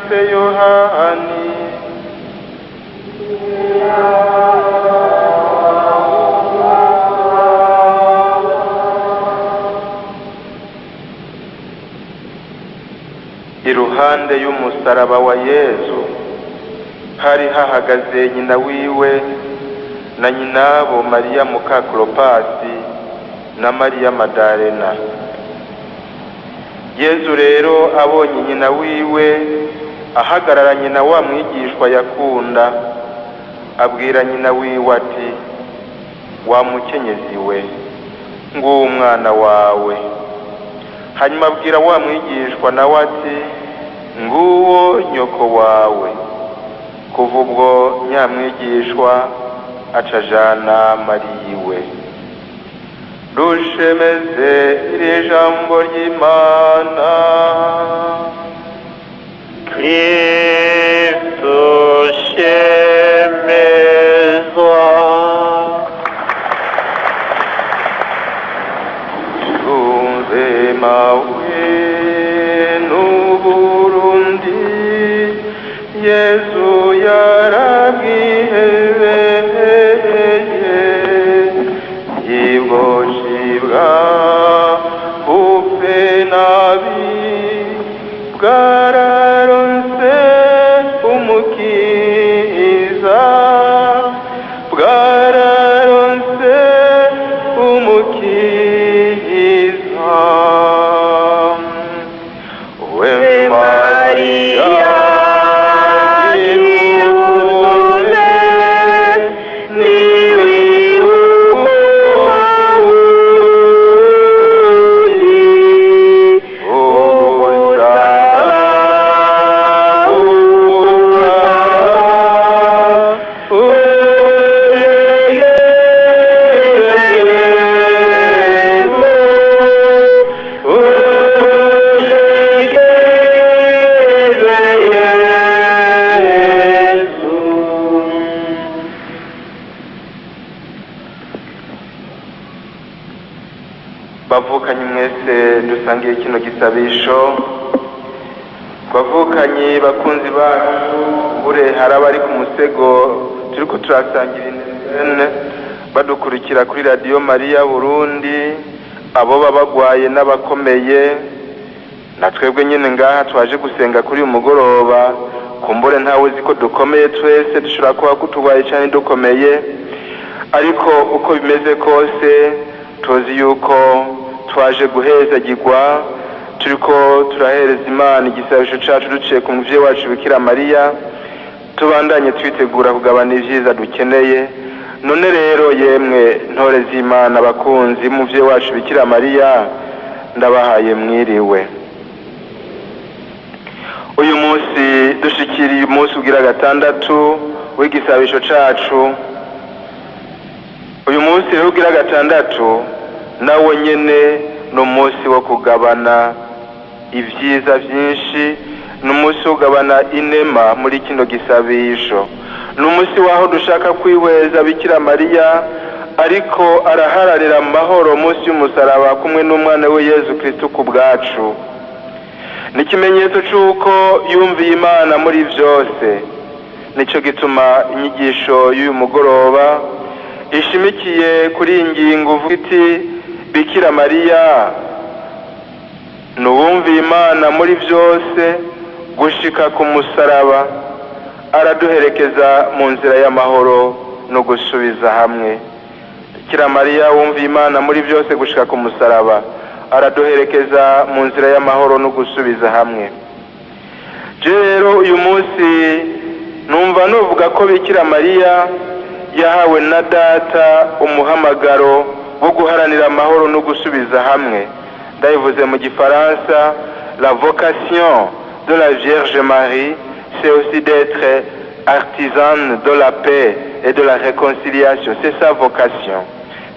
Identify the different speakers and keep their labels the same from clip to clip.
Speaker 1: yanditse Yohani. Iruhande y'umusaraba wa Yesu hari hahagaze nyina wiwe na nyinabo Mariya muka Klopas na Mariya Madalena. Yesu rero abonye nyina wiwe ahagararanye na wa mwigishwa yakunda, abwira nyina wiwe ati, wa mukenyezi we, nguwo umwana wawe. Hanyuma abwira wa mwigishwa nawe ati, nguwo nyoko wawe. Kuva ubwo nyamwigishwa acajana Mariyiwe. Dushemeze iri jambo ry'Imana.
Speaker 2: Kristo shemezwa.
Speaker 1: Tunze mawe n'Uburundi, Yesu yarabwihebeye, yibwoshibwa bupfe nabi, bwararonse umukiza, bwararonse umukiza. We Maria bavukanye mwese dusangiye kino gisabisho. Bavukanye bakunzi bacu, bure haraba ari ku musego turiko turasangira intene badukurikira kuri Radio Maria Burundi, abo babagwaye n'abakomeye, na twebwe nyene ngaha twaje gusenga kuri uyu mugoroba. Kumbure ntawe ziko dukomeye, twese dushobora kuba kutugwaye cyane dukomeye, ariko uko bimeze kose tuzi yuko twaje guhezagirwa, turiko turahereza Imana igisabisho cacu duciye ku muvyeyi wacu Bikira Mariya, tubandanye twitegura kugabana ivyiza dukeneye. None rero yemwe ntore z'Imana bakunzi muvyeyi wacu Bikira Mariya, ndabahaye mwiriwe. Uyu munsi dushikiriye umunsi ugira gatandatu w'igisabisho cacu. Uyu munsi rero ugira gatandatu nawo nyene n'umunsi wo kugabana ivyiza vyinshi, n'umunsi wo kugabana inema muri kino gisabisho. N'umunsi waho dushaka kwihweza Bikira Mariya ariko arahararira amahoro munsi y'umusaraba kumwe n'umwana we Yesu Kristo ku bwacu. Ni ikimenyetso c'uko yumviye Imana muri vyose. Nico gituma inyigisho y'uyu mugoroba ishimikiye kuri ingingo uvuga iti, Bikira Mariya nuwumviye Imana muri vyose gushika ku musaraba, araduherekeza mu nzira y'amahoro no gusubiza hamwe. Bikira Mariya wumviye Imana muri vyose gushika ku musaraba, araduherekeza mu nzira y'amahoro no gusubiza hamwe. Rero uyu munsi numva novuga ko Bikira Mariya yahawe na Data umuhamagaro wo guharanira amahoro no gusubiza hamwe. Ndayivuze mu Gifaransa, la vocation de la Vierge Marie, c'est aussi d'être artisane de la paix et de la réconciliation. C'est sa vocation.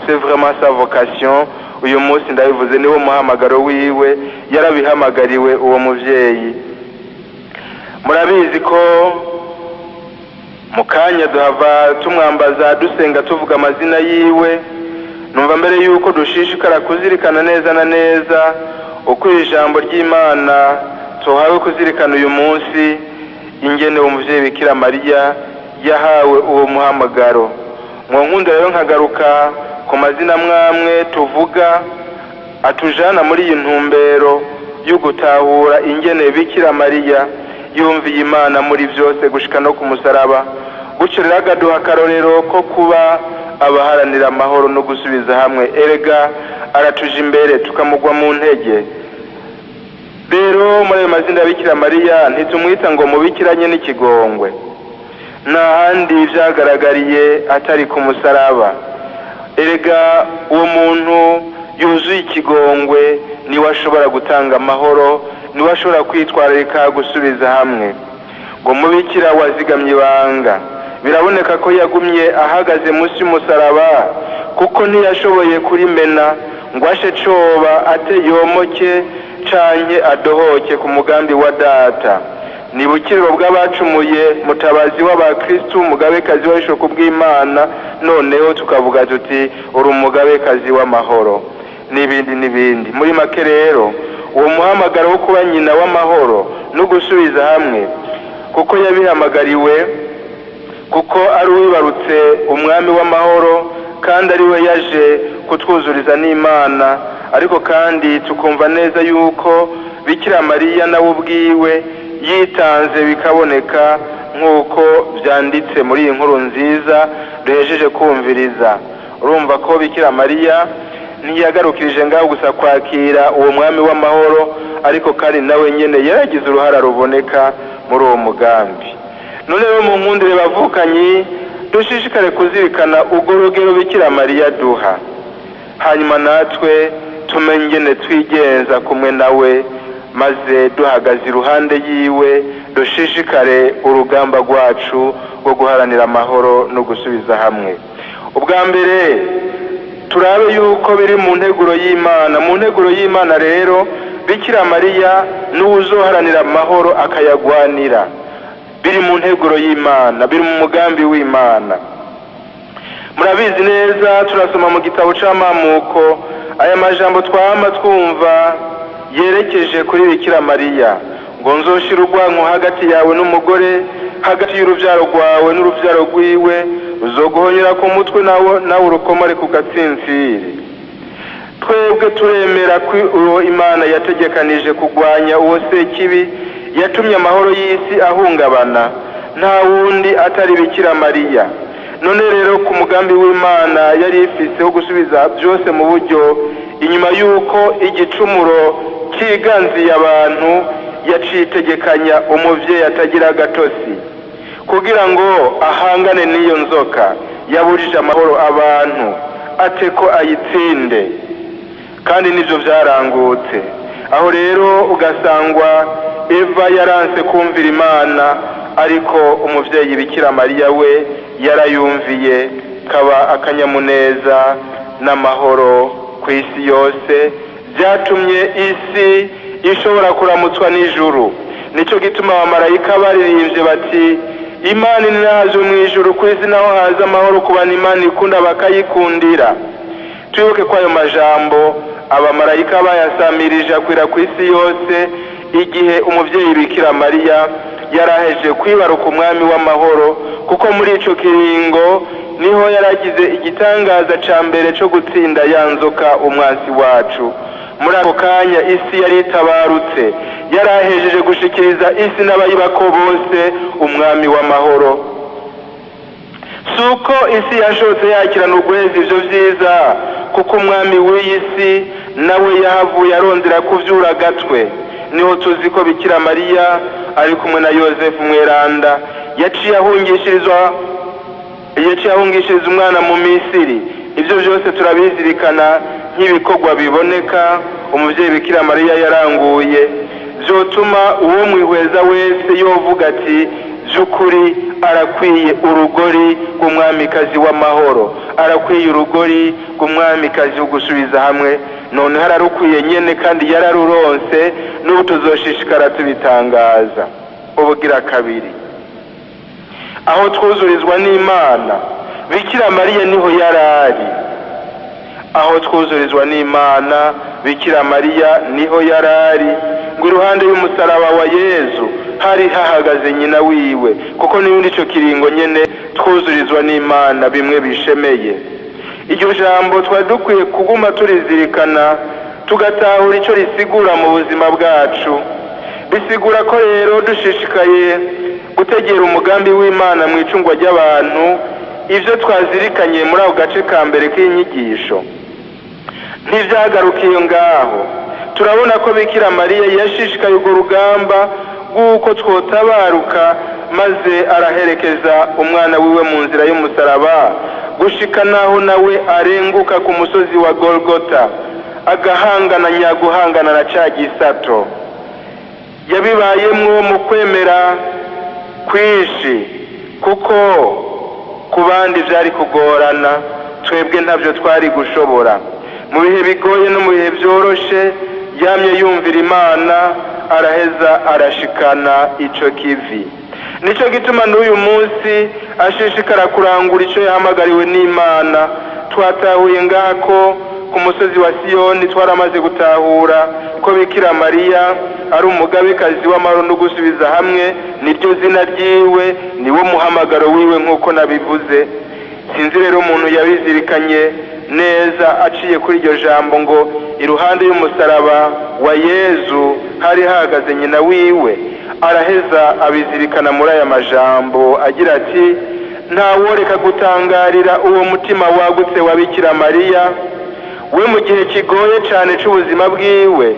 Speaker 1: C'est vraiment sa vocation. Uyu munsi ndayivuze niwo muhamagaro wiwe, yarabihamagariwe uwo muvyeyi. Murabizi ko mu kanya duhava tumwambaza dusenga tuvuga amazina yiwe. Numva mbere yuko dushishikara kuzirikana neza na neza uko ijambo ry'Imana tuhawe kuzirikana uyu munsi ingene umuvyeyi Bikira Mariya yahawe uwo muhamagaro. Nkunda rero nkagaruka ku mazina mwamwe tuvuga atujana muri iyi ntumbero yo gutahura ingene Bikira Mariya yumviye Imana muri byose gushika no ku musaraba, gutyo rero agaduha akarorero ko kuba abaharanira amahoro no gusubiza hamwe. Erega aratuje imbere tukamugwa mu ntege. Rero muri ayo mazina ya Bikira Mariya ntitumwita ngo mubikiranye n'ikigongwe, nta handi vyagaragariye atari ku musaraba. Erega uwo muntu yuzuye ikigongwe niwe ashobora gutanga amahoro, niwe ashobora kwitwararika gusubiza hamwe. Ngo mubikira wazigamye ibanga, biraboneka ko yagumye ahagaze munsi y'umusaraba, kuko ntiyashoboye kurimena ngo ashe coba ate yomoke canke adohoke ku mugambi wa Data. Ni bukiriro bw'abacumuye, mutabazi w'abakristu, mugabekazi w'ishuku bw'Imana, noneho tukavuga tuti uri umugabekazi w'amahoro, n'ibindi n'ibindi. Muri make rero uwo muhamagaro wo kuba nyina w'amahoro no gusubiza hamwe, kuko yabihamagariwe, kuko ari uwibarutse umwami w'amahoro, kandi ari we yaje kutwuzuriza n'Imana. Ariko kandi tukumva neza yuko Bikira Mariya nawe ubwiwe yitanze bikaboneka, nk'uko byanditse muri iyi nkuru nziza duhejeje kumviriza. Urumva ko Bikira Mariya ntiyagarukirije ngaho gusa kwakira uwo mwami w'amahoro, ariko kandi nawe nyene yaragize uruhara ruboneka muri uwo mugambi. None rero mu nkundire bavukanyi, dushishikare kuzirikana urwo rugero Bikira Mariya duha, hanyuma natwe tumenye ingene twigenza kumwe nawe, maze duhagaze iruhande yiwe dushishikare urugamba rwacu rwo guharanira amahoro no gusubiza hamwe. Ubwa mbere turabe yuko biri mu nteguro y'Imana. Mu nteguro y'Imana rero Bikira Mariya n'uwuzoharanira amahoro akayagwanira, biri mu nteguro y'Imana, biri mu mugambi w'Imana. Murabizi neza, turasoma mu gitabo c'Amamuko aya majambo twama twumva yerekeje kuri Bikira Mariya, ngo nzoshira urwanko hagati yawe n'umugore, hagati y'uruvyaro rwawe n'uruvyaro rwiwe, uzoguhonyera ku mutwe nawe urukomore ku gatsintsiri. Twebwe turemera ko uwo Imana yategekanije kugwanya uwo sekibi yatumye amahoro y'isi ahungabana, nta wundi atari Bikira Mariya. None rero ku mugambi w'Imana yari ifise wo gusubiza byose mu buryo, inyuma yuko igicumuro kiganziye abantu, yacitegekanya umuvyeyi atagira gatosi kugira ngo ahangane n'iyo nzoka yaburije amahoro abantu, ateko ayitsinde. Kandi nivyo vyarangutse. Aho rero ugasangwa Eva yaranse kumvira Imana, ariko umuvyeyi Bikira Mariya we yarayumviye, kaba akanyamuneza n'amahoro ku isi yose, byatumye isi ishobora kuramutswa n'ijuru. Nico gituma abamarayika baririmbye bati Imana inaje mu ijuru, ku isi naho haza amahoro ku bantu Imana ikunda bakayikundira. Twibuke ko ayo majambo abamarayika bayasamirije akwira ku isi yose igihe umuvyeyi Bikira Mariya yaraheje kwibaruka umwami w'amahoro, kuko muri ico kiringo niho yaragize igitangaza ca mbere co gutsinda ya nzoka umwansi wacu. Muri ako kanya isi yari itabarutse, yarahejeje gushikiriza isi n'abayibako bose umwami w'amahoro. Suko isi yashotse yakirana urweza ivyo vyiza, kuko umwami w'iyi si nawe yahavuye arondera kuvyura gatwe. Niho tuzi ko Bikira Mariya ari kumwe na Yosefu mweranda yaciye ahungishiriza umwana mu Misiri. Ivyo vyose turabizirikana nk'ibikorwa biboneka umuvyeyi Bikira Mariya yaranguye, vyotuma uwo mwihweza wese yovuga ati vy'ukuri arakwiye urugori rw'umwamikazi w'amahoro, arakwiye urugori rw'umwamikazi wo gusubiza hamwe. None hararukwiye nyene, kandi yararuronse, n'ubu tuzoshishikara tubitangaza. Ubugira kabiri, aho twuzurizwa n'Imana, Bikira Mariya niho yarari. Aho twuzurizwa n'Imana, Bikira Mariya niho yarari, ngo iruhande y'umusaraba wa Yezu hari hahagaze nyina wiwe, kuko n'ubundi ico kiringo nyene twuzurizwa n'Imana bimwe bishemeye. Iryo jambo twari dukwiye kuguma turizirikana, tugatahura ico risigura mu buzima bwacu. Bisigura ko rero dushishikaye gutegera umugambi w'Imana mu icungwa ry'abantu, ivyo twazirikanye muri ako gace ka mbere k'inyigisho ntivyagarukiye ngaho. Turabona ko Bikira Mariya yashishikaye urwo rugamba rw'uko twotabaruka, maze araherekeza umwana wiwe mu nzira y'umusaraba gushika naho nawe arenguka ku musozi wa Golgota, agahangana nyaguhangana na ca gisato. Yabibayemwo mu kwemera kwinshi, kuko ku bandi vyari kugorana, twebwe ntavyo twari gushobora. Mu bihe bigoye no mu bihe vyoroshe yamye yumvira Imana, araheza arashikana ico kivi. Nico gituma n'uyu munsi ashishikara kurangura ico yahamagariwe n'Imana. Twatahuye ngako ku musozi wa Siyoni, twaramaze gutahura ko Bikira Mariya ari umugabekazi w'amahoro no gusubiza hamwe, niryo zina ryiwe, niwo muhamagaro wiwe nk'uko nabivuze. Sinzi rero umuntu yabizirikanye neza aciye kuri iryo jambo ngo iruhande y'umusaraba wa Yezu hari hahagaze nyina wiwe, araheza abizirikana muri aya majambo agira ati: ntaworeka gutangarira uwo mutima wagutse wa Bikira Mariya, we mu gihe kigoye cyane c'ubuzima bwiwe,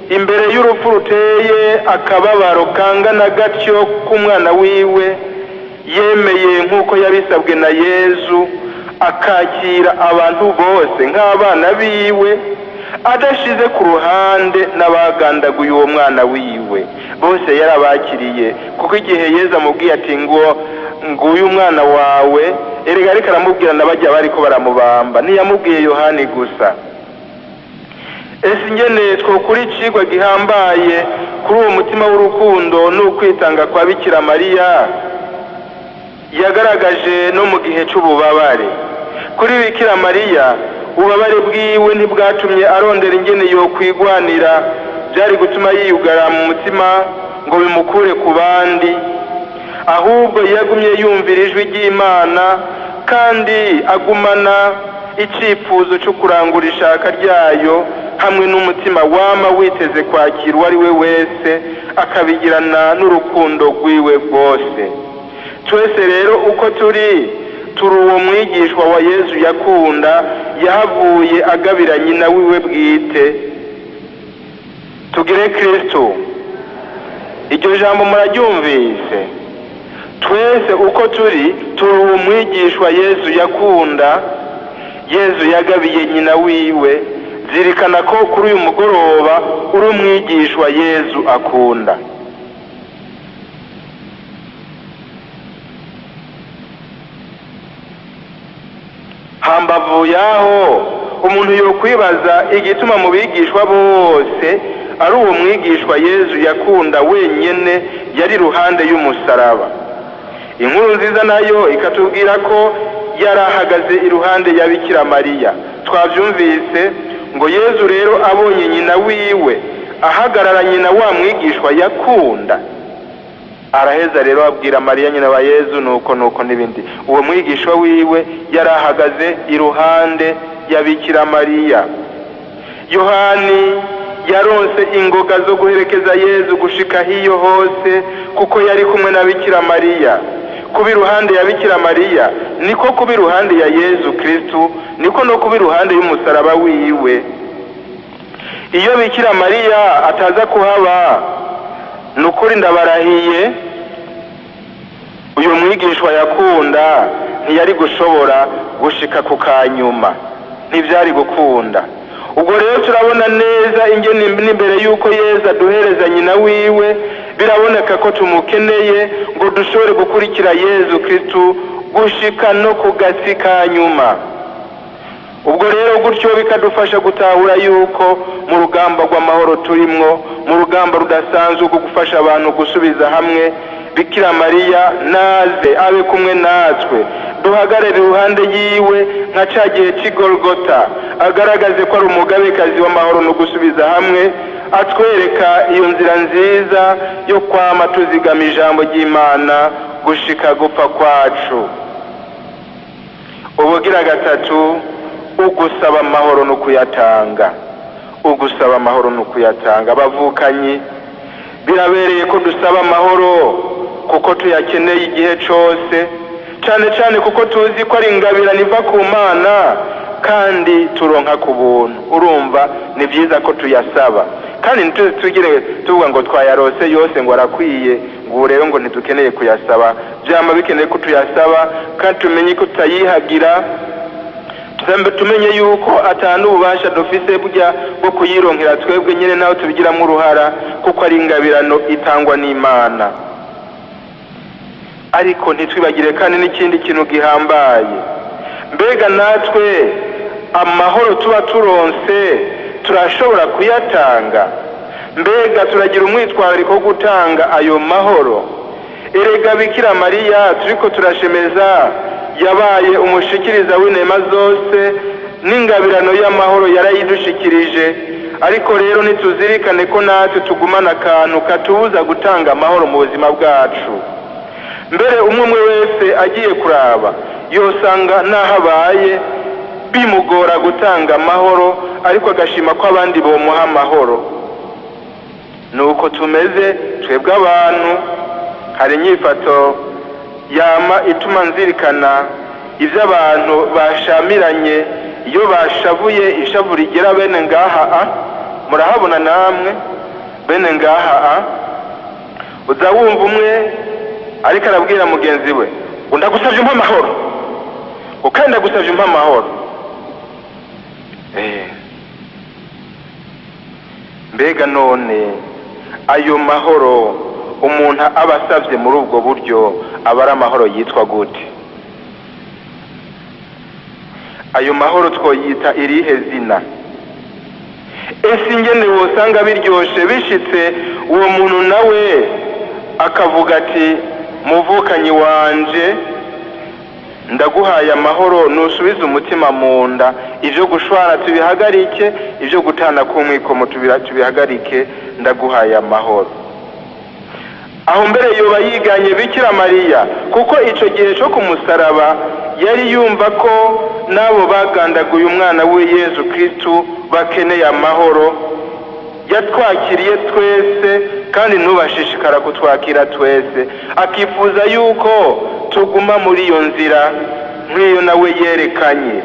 Speaker 1: imbere y'urupfu ruteye akababaro kangana gatyo k'umwana wiwe, yemeye nk'uko yabisabwe na Yezu, akakira abantu bose nk'abana biwe, adashize ku ruhande n'abagandaguye uwo mwana wiwe. Bose yarabakiriye, kuko igihe Yezu amubwiye ati nguyu umwana wawe, erega ariko aramubwira n'abajya bariko baramubamba, ntiyamubwiye Yohani gusa. Ese ingene twokuri icigwa gihambaye kuri uwo mutima w'urukundo n'ukwitanga kwa Bikira Mariya yagaragaje no mu gihe c'ububabare. Kuri Bikira Mariya ububabare bwiwe ntibwatumye arondera ingene yokwigwanira, byari gutuma yiyugara mu mutima ngo bimukure ku bandi, ahubwo yagumye yumvira ijwi ry'Imana kandi agumana icifuzo cyo kurangura ishaka ryayo, hamwe n'umutima wama witeze kwakira uwo ari we wese, akabigirana n'urukundo rwiwe rwose. Twese rero uko turi uwo mwigishwa wa Yezu yakunda, yahavuye agabira nyina wiwe bwite. Tugire Kristo. Iryo jambo muraryumvise? Twese uko turi uwo mwigishwa Yezu yakunda, Yezu yagabiye nyina wiwe. Zirikana ko kuri uyu mugoroba uri umwigishwa Yezu akunda. Hambavu yaho umuntu yokwibaza igituma mu bigishwa bose ari uwo mwigishwa Yezu yakunda wenyene yari ruhande y'umusaraba. Inkuru nziza nayo ikatubwira ko yarahagaze iruhande ya Bikira Mariya. Twavyumvise ngo Yezu rero abonye nyina wiwe ahagararanye na wa mwigishwa yakunda, araheza rero abwira Mariya nyina wa Yezu nuko n'ibindi. Uwo mwigishwa wiwe yarahagaze iruhande ya Bikira Mariya. Yohani yaronse ingoga zo guherekeza Yezu gushika hiyo hose, kuko yari kumwe na Bikira Mariya. Kuba iruhande ya Bikira Mariya niko kuba iruhande ya Yezu Kristu, niko no kuba iruhande y'umusaraba wiwe. Iyo Bikira Mariya ataza kuhaba, nukuri ndabarahiye uyu mwigishwa yakunda ntiyari gushobora gushika ku kanyuma, ntivyari gukunda. Ubwo rero turabona neza ingene n'imbere yuko Yezu aduhereza nyina wiwe, biraboneka ko tumukeneye ngo dushobore gukurikira Yezu Kristu gushika no ku gasi ka nyuma. Ubwo rero gutyo bikadufasha gutahura yuko mu rugamba rw'amahoro turimwo, mu rugamba rudasanzwe rwo gufasha abantu gusubiza hamwe, Bikira Mariya naze abe kumwe natwe, duhagarare iruhande yiwe nka ca gihe c'i Golgota, agaragaze ko ari umugabekazi w'amahoro no gusubiza hamwe, atwereka iyo nzira nziza yo kwama tuzigama ijambo ry'Imana gushika gupfa kwacu. Ubugira gatatu, ugusaba amahoro no kuyatanga. Ugusaba amahoro no kuyatanga. Abavukanyi, birabereye ko dusaba amahoro kuko tuyakeneye igihe cyose, cyane cyane kuko tuzi ko ari ingabirano iva ku Mana kandi turonka ku buntu. Urumva ni byiza ko tuyasaba, kandi ntitugire tuvuga ngo twayarose yose ngo arakwiye, ngo rero ngo ntidukeneye kuyasaba. Byama bikeneye ko tuyasaba kandi tumenye ko tutayihagira, tumenye yuko atanu ububasha dufise burya bwo kuyironkera twebwe nyine naho tubigiramo uruhara, kuko ari ingabirano itangwa n'Imana. Ariko ntitwibagire kandi n'ikindi kintu gihambaye, mbega natwe amahoro tuba turonse turashobora kuyatanga? Mbega turagira umwitwarariko wo gutanga ayo mahoro? Erega Bikira Mariya turiko turashemeza yabaye umushikiriza w'inema zose, n'ingabirano y'amahoro yarayidushikirije. Ariko rero nituzirikane ko natwe tugumana akantu katubuza gutanga amahoro mu buzima bwacu. Mbere umwe wese agiye kuraba yosanga nahabaye bimugora gutanga amahoro, ariko agashima ko abandi bomuha amahoro. Nuko tumeze twebwe abantu. Hari inyifato yama ituma nzirikana ivyo abantu bashamiranye iyo bashavuye, ishavu rigera bene ngaha murahabona namwe bene ngaha uza wumva umwe ariko arabwira mugenzi we ngo ndagusavye umpa amahoro, ngo kandi ndagusavye umpa amahoro. Mbega none ayo mahoro umuntu aba asavye muri ubwo buryo aba ari amahoro yitwa gute? Ayo mahoro twoyita irihe zina? Ese ingene wosanga biryoshe bishitse uwo muntu nawe akavuga ati muvukanyi wanje ndaguhaye amahoro, nusubize umutima mu nda, ivyo gushwana tubihagarike, ivyo gutana kumwikomo tubihagarike, ndaguhaye amahoro. Aho mbere yoba yiganye Bikira Mariya, kuko ico gihe cyo kumusaraba yari yumva ko nabo bagandaguye umwana we Yesu Kristo bakeneye amahoro. Yatwakiriye twese kandi nubashishikara kutwakira twese, akifuza yuko tuguma muri iyo nzira nk'iyo nawe yerekanye.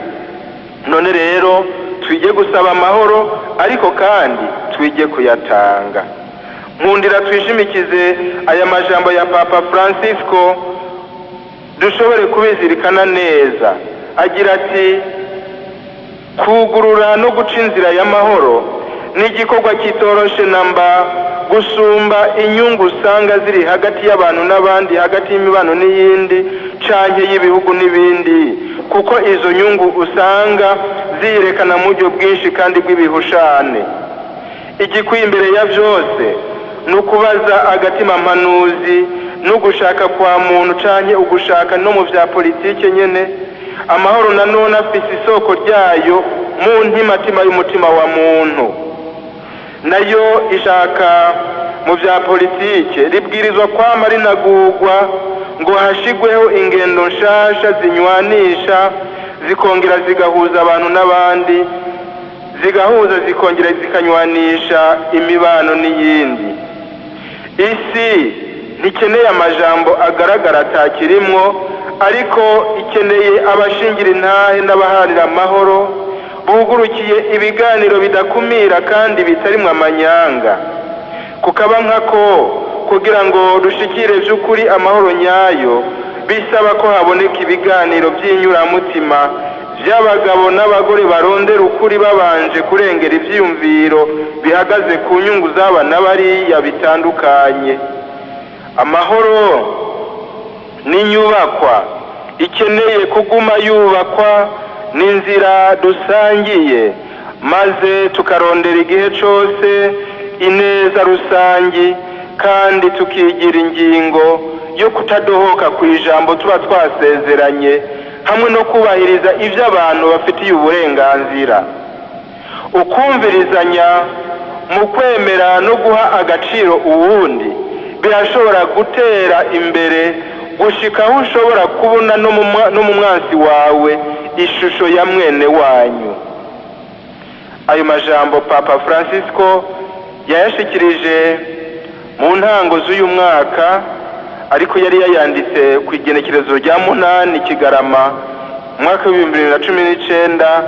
Speaker 1: None rero twige gusaba amahoro, ariko kandi twige kuyatanga. Nkundira twishimikize aya majambo ya Papa Francisco dushobore kubizirikana neza. Agira ati, kugurura no guca inzira y'amahoro ni igikorwa kitoroshe namba gusumba inyungu usanga ziri hagati y'abantu n'abandi, hagati y'imibano n'iyindi canke y'ibihugu n'ibindi, kuko izo nyungu usanga ziyerekana mu buryo bwinshi kandi bw'ibihushane. Igikwiye imbere ya byose nukubaza agatima mpanuzi no gushaka kwa muntu canke ugushaka no mu vya politike nyene. Amahoro nanone afise isoko ryayo mu ntimatima y'umutima wa muntu, nayo ishaka mu vya politike ribwirizwa kwama rinagurwa ngo hashigweho ingendo nshasha zinywanisha, zikongera zigahuza abantu n'abandi, zigahuza zikongera zikanywanisha imibano n'iyindi. Isi ntikeneye amajambo agaragara atakirimwo, ariko ikeneye abashingira intahe n'abaharira amahoro, bugurukiye ibiganiro bidakumira kandi bitarimwe amanyanga. Kukaba nkako kugira ngo dushikire by'ukuri amahoro nyayo, bisaba ko haboneka ibiganiro by'inyuramutima by'abagabo n'abagore barondera ukuri babanje kurengera ivyiyumviro bihagaze ku nyungu z'abana bariya bitandukanye. Amahoro ni nyubakwa ikeneye kuguma yubakwa n'inzira dusangiye, maze tukarondera igihe cyose ineza rusangi, kandi tukigira ingingo yo kutadohoka ku ijambo tuba twasezeranye, hamwe no kubahiriza ivyo abantu bafitiye uburenganzira. Ukumvirizanya mu kwemera no guha agaciro uwundi birashobora gutera imbere gushika aho ushobora kubona no mu mwansi wawe ishusho ya mwene wanyu. Ayo majambo Papa Francisco yayashikirije mu ntango z'uyu mwaka, ariko yari yayanditse ku igenekerezo rya 8 Kigarama mwaka wa 2019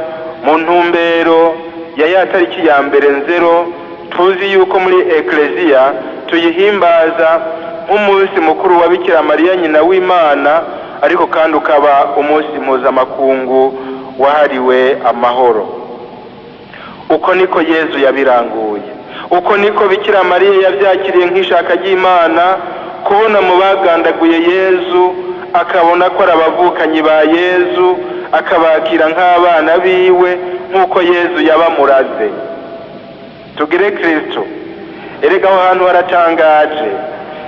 Speaker 1: mu ntumbero ya tariki ya mbere nzero. Tuzi yuko muri Ecclesia tuyihimbaza nk'umunsi mukuru wa Bikira Mariya nyina w'Imana, ariko kandi ukaba umunsi mpuzamakungu wahariwe amahoro. Uko niko Yezu yabiranguye, uko niko Bikira Mariya yavyakiriye nk'ishaka ry'Imana, kubona mu bagandaguye Yezu akabona ko arabavukanyi ba Yezu, akabakira nk'abana biwe nk'uko Yezu yabamuraze. Tugire Kristo, erega aho hantu haratangaje.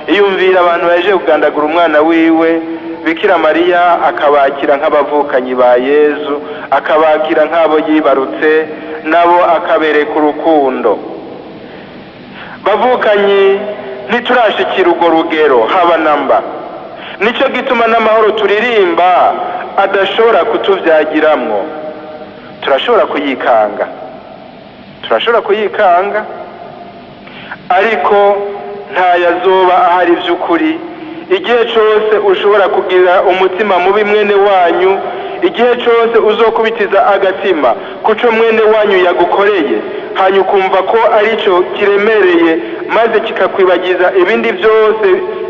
Speaker 1: Iyumvira abantu baje kugandagura umwana wiwe, Bikira Mariya akabakira nk'abavukanyi ba Yezu, akabakira nk'abo yibarutse, nabo akabereka urukundo. Bavukanyi ntiturashikira urwo rugero haba namba, nico gituma n'amahoro turirimba adashobora kutuvyagiramwo. Turashobora kuyikanga, ariko ntayazoba ahari vy'ukuri. Igihe cose ushobora kugira umutima mubi mwene wanyu, igihe cose uzokubitiza agatima kuco mwene wanyu yagukoreye, hanyuma ukumva ko arico kiremereye, maze kikakwibagiza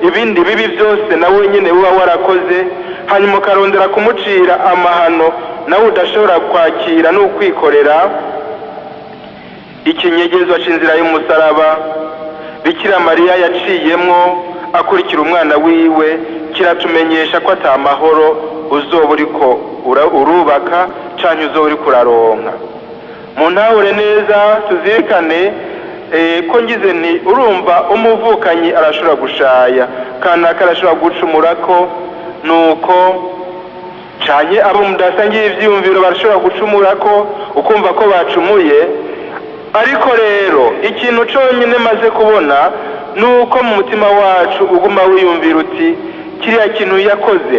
Speaker 1: ibindi bibi byose nawe nyene uba warakoze, hanyuma ukarondera kumucira amahano nawe udashobora kwakira no kwikorera. Ikinyegezwa c'inzira y'umusaraba Bikira Mariya yaciyemwo akurikira umwana wiwe kiratumenyesha ko atamahoro uzoba uriko urubaka canke uzoba uriko uraronka. Mu ntahure neza tuzirikane ko ngize nti urumva umuvukanyi arashobora gushaya kanaka arashobora gucumurako, nuko canke abo mudasangiye ivyiyumviro barashobora gucumurako ukumva ko bacumuye. Ariko rero ikintu conyine maze kubona nuko mu mutima wacu uguma wiyumvira uti kiriya kintu yakoze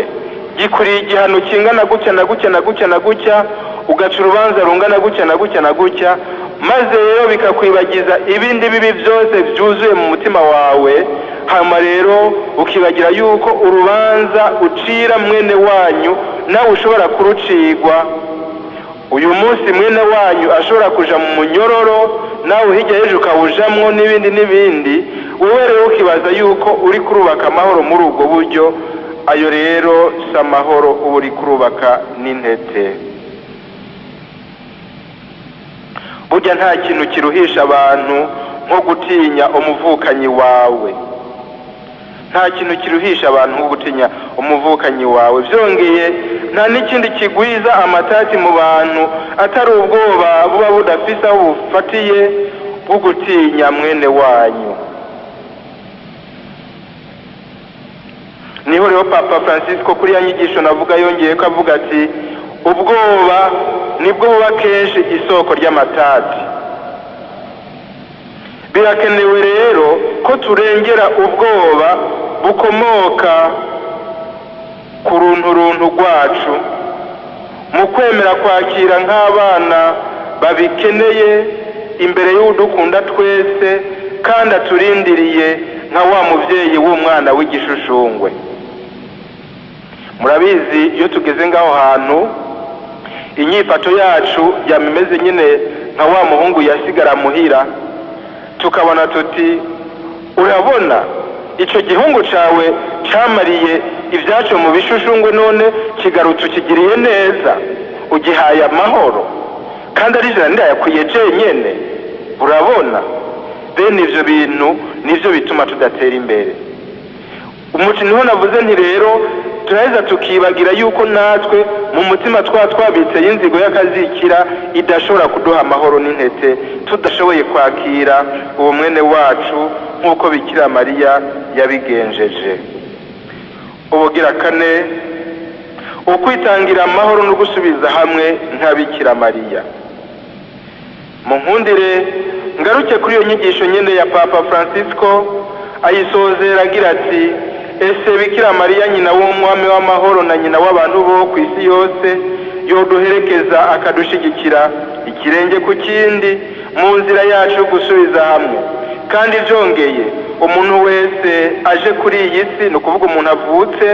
Speaker 1: gikuriye igihano kingana gutya na gutya na gutya na gutya, ugaca urubanza rungana gutya na gutya na gutya, maze rero bikakwibagiza ibindi bibi byose byuzuye mu mutima wawe. Hama rero ukibagira yuko urubanza ucira mwene wanyu nawe ushobora kurucigwa. Uyu munsi mwene wanyu ashobora kuja mu munyororo, nawe hirya y'ejo ukawujamwo n'ibindi. Wewe rero ukibaza yuko uri kurubaka amahoro muri ubwo buryo. Ayo rero si amahoro uba uri kurubaka n'intete. Burya nta kintu kiruhisha abantu nko gutinya umuvukanyi wawe. Nta kintu kiruhisha abantu nko gutinya umuvukanyi wawe. Vyongeye nta n'ikindi kigwiza amatati mu bantu atari ubwoba buba budafise aho bufatiye bwo gutinya mwene wanyu. Niho rero Papa Francisco kuri ya nyigisho navuga yongeye ko avuga ati ubwoba nibwo buba kenshi isoko ry'amatati. Birakenewe rero ko turengera ubwoba bukomoka ku runtu rwacu mu kwemera kwakira nk'abana babikeneye imbere y'udukunda twese kandi aturindiriye nka wa muvyeyi w'umwana w'igishushushungwe. Murabizi iyo tugeze ngaho hantu inyifato yacu yamimeze nyine nka wa muhungu yasigara muhira, tukabona tuti urabona ico gihungu cawe camariye ivyaco mu bishushungwe, none kigarutse ukigiriye neza, ugihaye amahoro, kandi ari jana ndayakwiye jenyene. Urabona bene ivyo bintu nivyo bituma tudatera imbere. Umuco niho navuze nti rero turaheza tukibagira yuko natwe mu mutima twabitse y'inzigo y'akazikira idashobora kuduha amahoro n'intete, tudashoboye kwakira uwo mwene wacu nk'uko Bikira Mariya yabigenjeje. Ubugira kane, ukwitangira amahoro no gusubiza hamwe nka Bikira Mariya. Munkundire ngaruke kuri iyo nyigisho nyene ya Papa Francisco ayisozera agira ati ese Bikira Mariya nyina w'umwami w'amahoro na nyina w'abantu bo ku isi yose yoduherekeza akadushigikira ikirenge ku kindi mu nzira yacu gusubiza hamwe. Kandi byongeye umuntu wese aje kuri iyi si, ni ukuvuga umuntu avutse,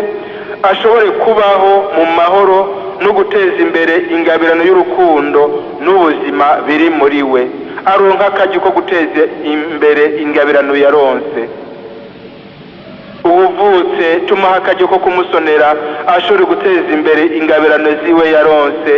Speaker 1: ashobore kubaho mu mahoro no guteza imbere ingabirano y'urukundo n'ubuzima biri muri we, aronka akaryo ko guteza imbere ingabirano yaronse. Ubuvutse tumuha akaryo ko kumusonera ashobore guteza imbere ingabirano ziwe yaronse,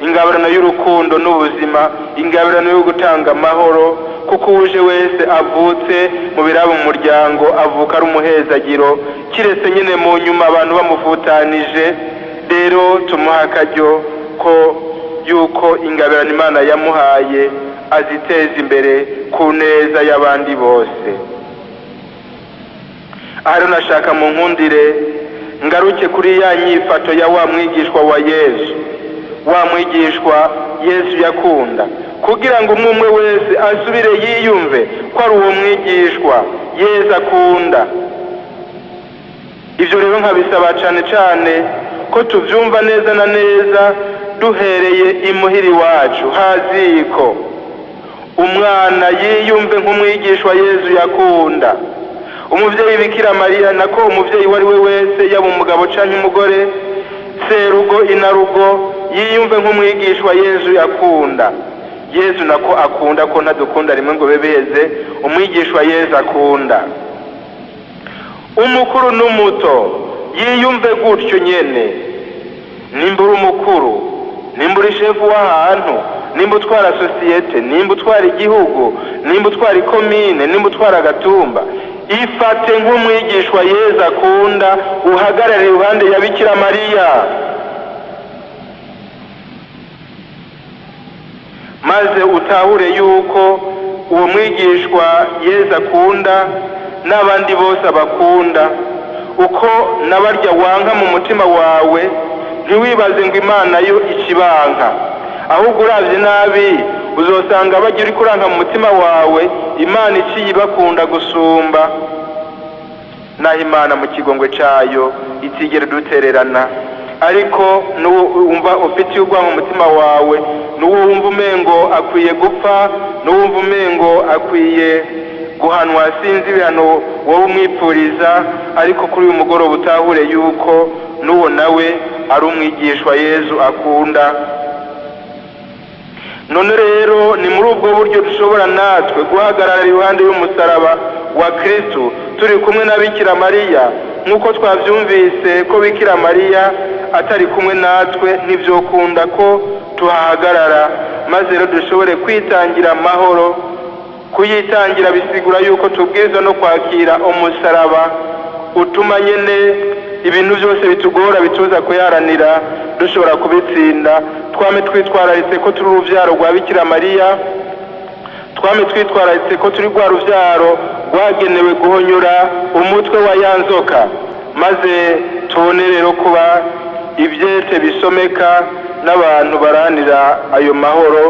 Speaker 1: ingabirano y'urukundo n'ubuzima, ingabirano yo gutanga amahoro, kuko uje wese avutse mu biraba mu muryango avuka ari umuhezagiro, kiretse nyine mu nyuma abantu bamuvutanije. Rero tumuha akaryo ko yuko ingabirano Imana yamuhaye aziteza imbere ku neza y'abandi bose. Aha nashaka mu nkundire ngaruke kuri ya nyifato ya wa mwigishwa wa Yesu, wa mwigishwa Yesu yakunda, kugira ngo umwe wese asubire yiyumve ko ari uwo mwigishwa Yesu akunda. Ivyo rero nkabisaba cane cane ko tuvyumva neza na neza duhereye imuhiri wacu haziko, umwana yiyumve nk'umwigishwa Yesu yakunda. Umuvyeyi Bikira Mariya, nako umuvyeyi wari we wese, yaba umugabo canke umugore, serugo inarugo, yiyumve nk'umwigishwa Yesu yakunda. Yesu nako akunda, ko ntadukunda rimwe ngo bebeze, umwigishwa Yesu akunda. Umukuru n'umuto yiyumve gutyo nyene, nimba uri umukuru, nimba uri shefu w'ahantu, nimba utwara sosiyete, nimba utwara igihugu, nimba utwara ikomine, nimba utwara agatumba, ifate nk'umwigishwa Yesu akunda, uhagarare iruhande ya Bikira Mariya, maze utahure yuko uwo mwigishwa Yesu akunda n'abandi bose abakunda. Uko nabarya wanka mu mutima wawe, ntiwibaze ngo Imana yo ikibanka, ahubwo uravye nabi uzosanga bagira uri kuranka mu mutima wawe Imana iciyibakunda gusumba. Naho Imana mu kigongwe cayo itigera dutererana, ariko nuwumva ufitiye urwango mu mutima wawe, nuwumva umengo akwiye gupfa, nuwumva umengo akwiye guhanwa, sinzi ibihano wowe umwipfuriza, ariko kuri uyu mugoroba utahure yuko n'uwo nawe ari umwigishwa Yesu akunda. None rero ni muri ubwo buryo dushobora natwe guhagarara iruhande y'umusaraba wa Kristo turi kumwe na Bikira Mariya, nk'uko twavyumvise ko Bikira Mariya atari kumwe natwe ntivyokunda ko tuhahagarara, maze rero dushobore kwitangira amahoro. Kuyitangira bisigura yuko tubwirizwa no kwakira umusaraba utuma nyene ibintu byose bitugora bituza kuyaranira dushobora kubitsinda. Twame twitwararitse ko turi uruvyaro rwa Bikira Mariya, twame twitwararitse ko turi rwa ruvyaro rwagenewe guhonyura umutwe wa yanzoka, maze tubone rero kuba ivyete bisomeka n'abantu baranira ayo mahoro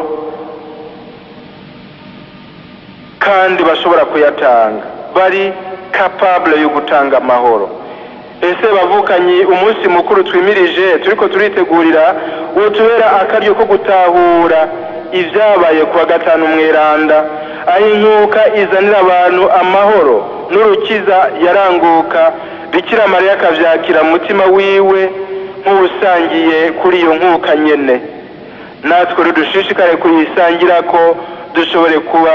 Speaker 1: kandi bashobora kuyatanga, bari capable yo gutanga amahoro. Ese bavukanyi, umunsi mukuru twimirije turiko turitegurira wotubera akaryo ko gutahura ivyabaye kuwa gatanu mweranda, aho inkuka izanira abantu amahoro n'urukiza yaranguka. Bikira Mariya akavyakira mu mutima wiwe nk'ubusangiye kuri iyo nkuka nyene. Natwe rero dushishikare kuyisangira ko dushobore kuba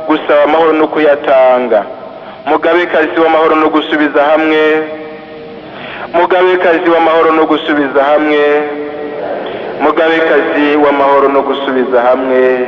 Speaker 1: gusaba amahoro no kuyatanga. Mugabekazi w'amahoro no gusubiza hamwe, Mugabekazi w'amahoro no gusubiza hamwe, Mugabekazi w'amahoro no gusubiza hamwe.